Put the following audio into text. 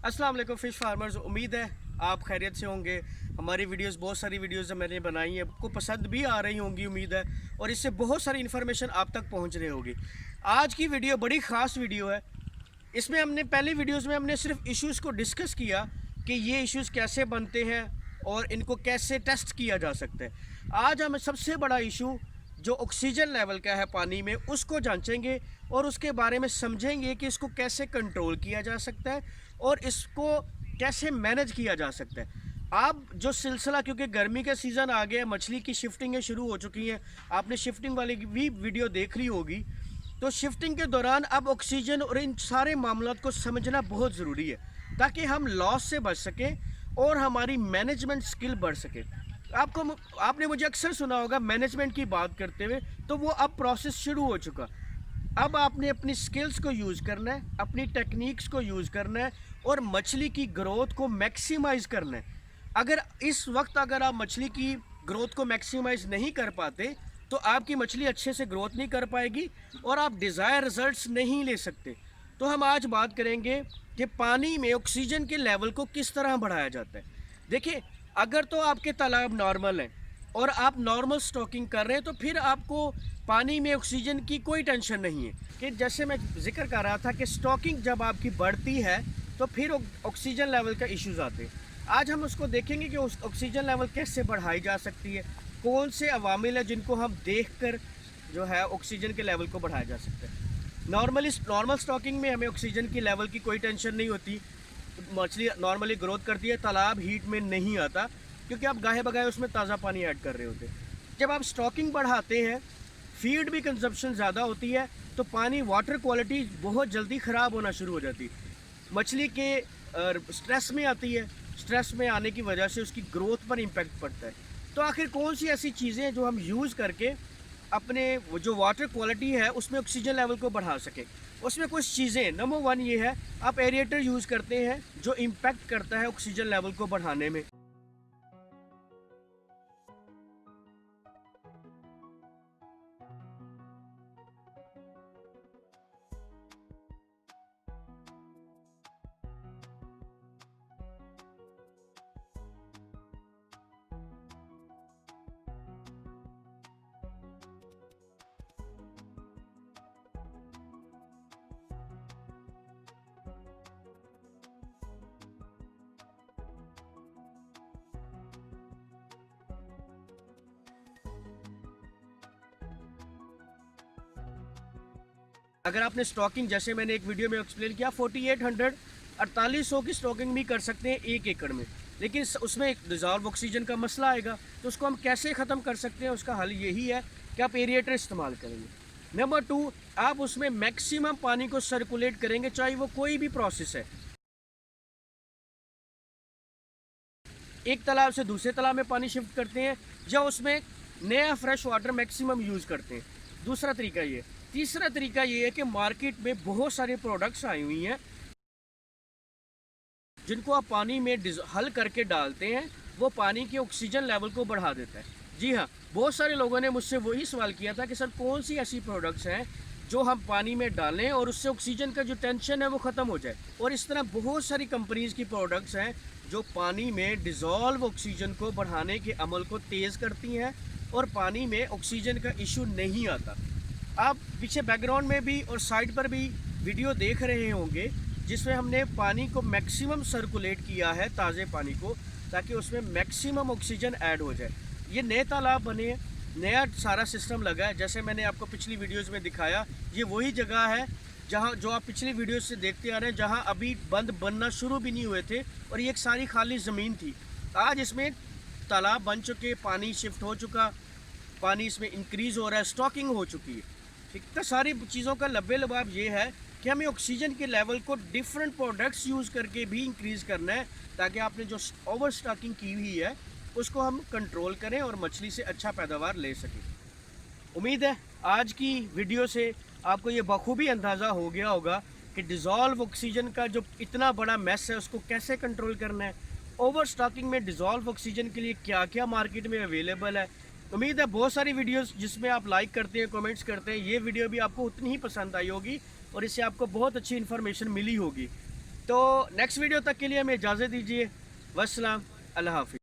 अस्सलाम वालेकुम fish farmers. उम्मीद है आप खैरियत से होंगे। हमारी वीडियोस बहुत सारी वीडियोस मैंने बनाई है, आपको पसंद भी आ रही होंगी उम्मीद है, और इससे बहुत सारी इन्फॉर्मेशन आप तक पहुंच रही होगी। आज की वीडियो बड़ी ख़ास वीडियो है। इसमें हमने पहली वीडियोस में हमने सिर्फ इश्यूज़ को डिस्कस किया कि ये इश्यूज़ कैसे बनते हैं और इनको कैसे टेस्ट किया जा सकता है। आज हम सबसे बड़ा इशू जो ऑक्सीजन लेवल का है पानी में उसको जांचेंगे और उसके बारे में समझेंगे कि इसको कैसे कंट्रोल किया जा सकता है और इसको कैसे मैनेज किया जा सकता है। आप जो सिलसिला, क्योंकि गर्मी का सीज़न आ गया है, मछली की शिफ्टिंगें शुरू हो चुकी हैं, आपने शिफ्टिंग वाली भी वीडियो देख ली होगी। तो शिफ्टिंग के दौरान अब ऑक्सीजन और इन सारे मामलों को समझना बहुत ज़रूरी है ताकि हम लॉस से बच सकें और हमारी मैनेजमेंट स्किल बढ़ सके। आपने मुझे अक्सर सुना होगा मैनेजमेंट की बात करते हुए, तो वो अब प्रोसेस शुरू हो चुका। अब आपने अपनी स्किल्स को यूज़ करना है, अपनी टेक्निक्स को यूज़ करना है और मछली की ग्रोथ को मैक्सिमाइज़ करना है। अगर आप मछली की ग्रोथ को मैक्सिमाइज़ नहीं कर पाते तो आपकी मछली अच्छे से ग्रोथ नहीं कर पाएगी और आप डिज़ायर रिजल्ट्स नहीं ले सकते। तो हम आज बात करेंगे कि पानी में ऑक्सीजन के लेवल को किस तरह बढ़ाया जाता है। देखिए, अगर तो आपके तालाब नॉर्मल हैं और आप नॉर्मल स्टॉकिंग कर रहे हैं तो फिर आपको पानी में ऑक्सीजन की कोई टेंशन नहीं है। कि जैसे मैं जिक्र कर रहा था कि स्टॉकिंग जब आपकी बढ़ती है तो फिर ऑक्सीजन लेवल का इश्यूज आते हैं। आज हम उसको देखेंगे कि उस ऑक्सीजन लेवल कैसे बढ़ाई जा सकती है, कौन से अवामिल है जिनको हम देखकर जो है ऑक्सीजन के लेवल को बढ़ाया जा सकता है। नॉर्मल स्टॉकिंग में हमें ऑक्सीजन की लेवल की कोई टेंशन नहीं होती। मछली नॉर्मली ग्रोथ करती है, तालाब हीट में नहीं आता क्योंकि आप गाहे बगाए उसमें ताज़ा पानी ऐड कर रहे होते हैं। जब आप स्टॉकिंग बढ़ाते हैं, फीड भी कंजप्शन ज़्यादा होती है, तो पानी वाटर क्वालिटी बहुत जल्दी ख़राब होना शुरू हो जाती है। मछली के स्ट्रेस में आती है, स्ट्रेस में आने की वजह से उसकी ग्रोथ पर इम्पेक्ट पड़ता है। तो आखिर कौन सी ऐसी चीज़ें हैं जो हम यूज़ करके अपने वो जो वाटर क्वालिटी है उसमें ऑक्सीजन लेवल को बढ़ा सकें। उसमें कुछ चीज़ें, नंबर वन ये है, आप एरिएटर यूज़ करते हैं जो इम्पैक्ट करता है ऑक्सीजन लेवल को बढ़ाने में। अगर आपने स्टॉकिंग, जैसे मैंने एक वीडियो में एक्सप्लेन किया, 4800 4800 की स्टॉकिंग भी कर सकते हैं 1 एकड़ में, लेकिन उसमें एक डिज़ॉल्व ऑक्सीजन का मसला आएगा। तो उसको हम कैसे ख़त्म कर सकते हैं, उसका हल यही है कि आप एरिएटर इस्तेमाल करेंगे। नंबर टू, आप उसमें मैक्सिमम पानी को सर्कुलेट करेंगे, चाहे वो कोई भी प्रोसेस है। एक तालाब से दूसरे तालाब में पानी शिफ्ट करते हैं या उसमें नया फ्रेश वाटर मैक्सिमम यूज़ करते हैं। दूसरा तरीका ये। तीसरा तरीका ये है कि मार्केट में बहुत सारे प्रोडक्ट्स आई हुई हैं जिनको आप पानी में हल करके डालते हैं, वो पानी के ऑक्सीजन लेवल को बढ़ा देता है। जी हाँ, बहुत सारे लोगों ने मुझसे वही सवाल किया था कि सर कौन सी ऐसी प्रोडक्ट्स हैं जो हम पानी में डालें और उससे ऑक्सीजन का जो टेंशन है वो ख़त्म हो जाए। और इस तरह बहुत सारी कंपनीज़ की प्रोडक्ट्स हैं जो पानी में डिज़ोल्व ऑक्सीजन को बढ़ाने के अमल को तेज़ करती हैं और पानी में ऑक्सीजन का इशू नहीं आता। आप पीछे बैकग्राउंड में भी और साइड पर भी वीडियो देख रहे होंगे जिसमें हमने पानी को मैक्सिमम सर्कुलेट किया है, ताज़े पानी को, ताकि उसमें मैक्सिमम ऑक्सीजन ऐड हो जाए। ये नए तालाब बने हैं, नया सारा सिस्टम लगा है। जैसे मैंने आपको पिछली वीडियोस में दिखाया, ये वही जगह है जहाँ जो आप पिछली वीडियोस से देखते आ रहे हैं, जहाँ अभी बंद बनना शुरू भी नहीं हुए थे और ये एक सारी खाली ज़मीन थी। आज इसमें तालाब बन चुके, पानी शिफ्ट हो चुका, पानी इसमें इंक्रीज़ हो रहा है, स्टॉकिंग हो चुकी है। ठीक, तो सारी चीज़ों का लब्बे लबाब ये है कि हमें ऑक्सीजन के लेवल को डिफरेंट प्रोडक्ट्स यूज़ करके भी इंक्रीज़ करना है ताकि आपने जो ओवर स्टॉकिंग की हुई है उसको हम कंट्रोल करें और मछली से अच्छा पैदावार ले सकें। उम्मीद है आज की वीडियो से आपको ये बखूबी अंदाज़ा हो गया होगा कि डिज़ोल्व ऑक्सीजन का जो इतना बड़ा मैस है उसको कैसे कंट्रोल करना है। ओवर स्टॉकिंग में डिज़ोल्व ऑक्सीजन के लिए क्या क्या मार्केट में अवेलेबल है। उम्मीद है बहुत सारी वीडियोस जिसमें आप लाइक करते हैं, कमेंट्स करते हैं, ये वीडियो भी आपको उतनी ही पसंद आई होगी और इससे आपको बहुत अच्छी इन्फॉर्मेशन मिली होगी। तो नेक्स्ट वीडियो तक के लिए हमें इजाज़त दीजिए। वस्सलाम, अल्लाह हाफिज़।